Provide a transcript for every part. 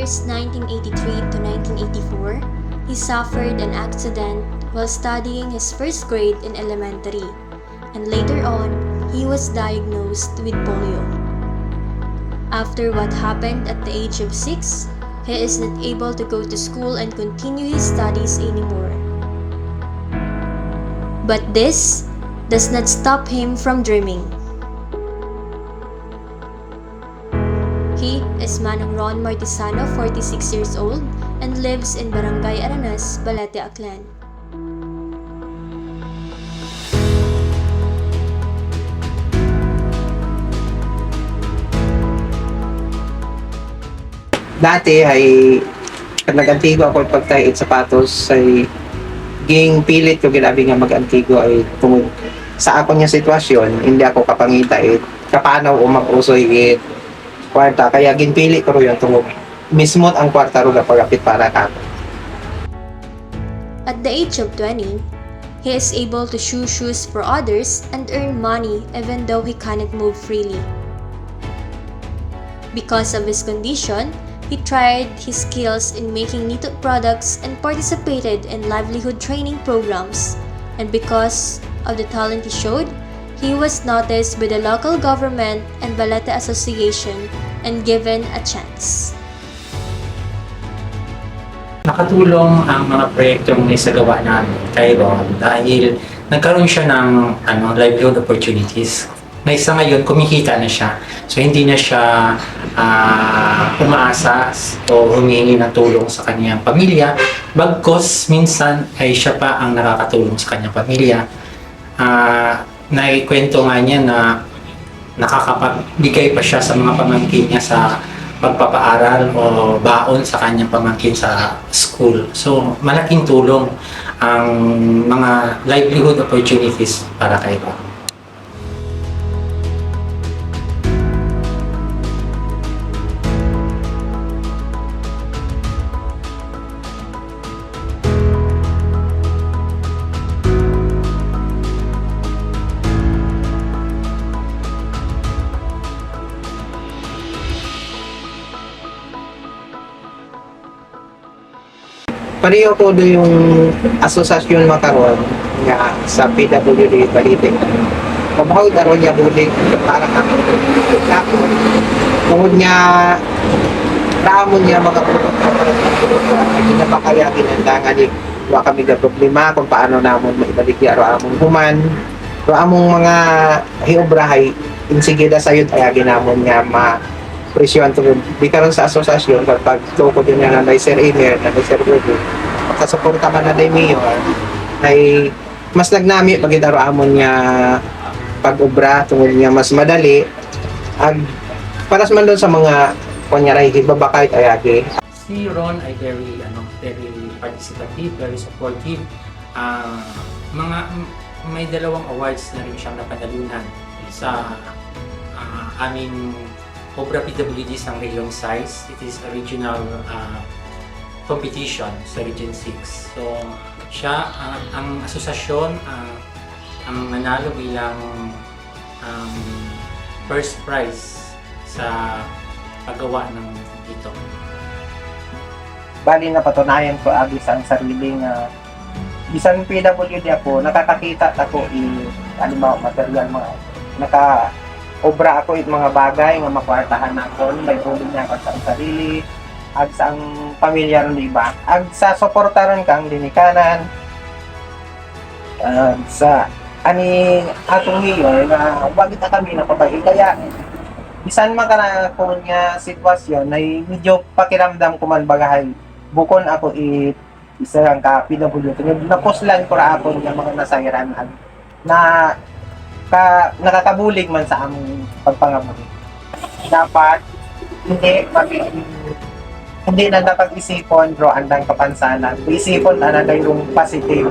years 1983 to 1984, he suffered an accident while studying his first grade in elementary, and later on, he was diagnosed with polio. After what happened at the age of 6, he is not able to go to school and continue his studies anymore. But this does not stop him from dreaming. He is Manong Ron Martisano, 46 years old, and lives in Barangay Aranas, Balete, Aklan. Dati ay nag-antigo ako at pagtayit sapatos ay ging pilit ko ginabi nga mag-antigo ay tungod sa ako niya sitwasyon hindi ako kapangita kapanaw o mag-usoy kwarta kaya ginpili ko rin tungod mismot ang kwarta ro pagapit para ka. At the age of 20, he is able to shoe shoes for others and earn money even though he cannot move freely. Because of his condition, he tried his skills in making knitted products and participated in livelihood training programs. And because of the talent he showed, he was noticed by the local government and Balete Association and given a chance. Nakatulong ang mga proyektong naisagawa namin kay Ron dahil nagkaroon siya ng livelihood opportunities. Na isa ngayon, kumikita na siya. So, hindi na siya umaasa o humingi ng tulong sa kanyang pamilya. Bagkos, minsan ay siya pa ang nakakatulong sa kanyang pamilya. Naikwento nga niya na nakakapagbigay pa siya sa mga pamangkin niya sa pagpapaaral o baon sa kanyang pamangkin sa school. So, malaking tulong ang mga livelihood opportunities para kay Ron. Pareho ko do yung asosasyon makaron nga sa PWD Balite. Mabahaw daron niya bulig para kami tapos tungod niya ramon niya mga produkto para sa produkto hindi na pa kaya ginandangan ni wa kami ga problema kung paano namon maibalik ya among human ro among mga hiobrahay insigida sayod ay ginamon nga presyon tungod di karon sa asosasyon kapag tuko din nga na Sir Emer na Sir Rudy makasuporta man na day mayor ay mas nagnami pagidaro amon nga pag-obra tungod nga mas madali ag para man doon sa mga kunyari hibabakay ayagi. Si Ron ay very participative, very supportive. May dalawang awards na rin siyang napadalunan sa aming Obra PWD ng Region Size. It is a regional competition sa Region 6. So, siya, ang asosasyon, ang nanalo bilang first prize sa paggawa ng dito. Bali na patunayan ko agis ang sariling bisan PWD ako, nakakakita ako halimbawa material mga obra ako mga bagay nga makwartahan ako may tulong niya ako sa sarili ag sa ang pamilya ron iba ag sa suportaran kang dinikanan sa ani atong hiyo na wagit na kami napabay kaya bisan man kana ko nga sitwasyon ay medyo pakiramdam ko man bagahay bukon ako isa ang PWD napuslan ko ra ako nga mga nasayran na nakakabulig man sa among pagpangamuli. Dapat hindi na dapat isipon bro andang kapansanan. Isipon na yung positive.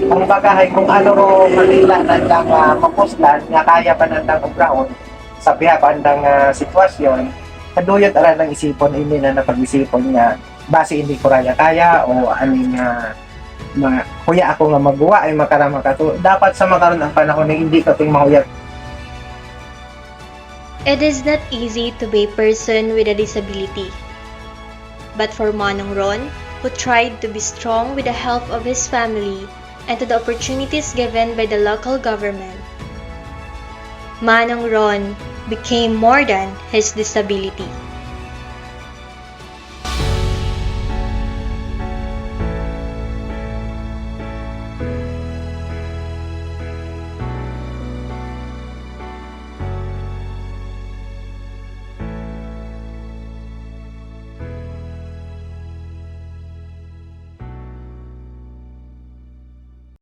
Kung bagahay kung ano ro manila nandang mapuslan nga kaya pa nandang obraon sa piha pa andang sitwasyon, kaduyot ara nang isipon hindi na napag-isipon nga base hindi ko raya kaya o aning kuya ako nga magawa ay makarama ka to. Dapat sa makaroon ang panahon na hindi ka ting mahuyag. It is not easy to be a person with a disability. but for Manong Ron, who tried to be strong with the help of his family and to the opportunities given by the local government. Manong Ron became more than his disability.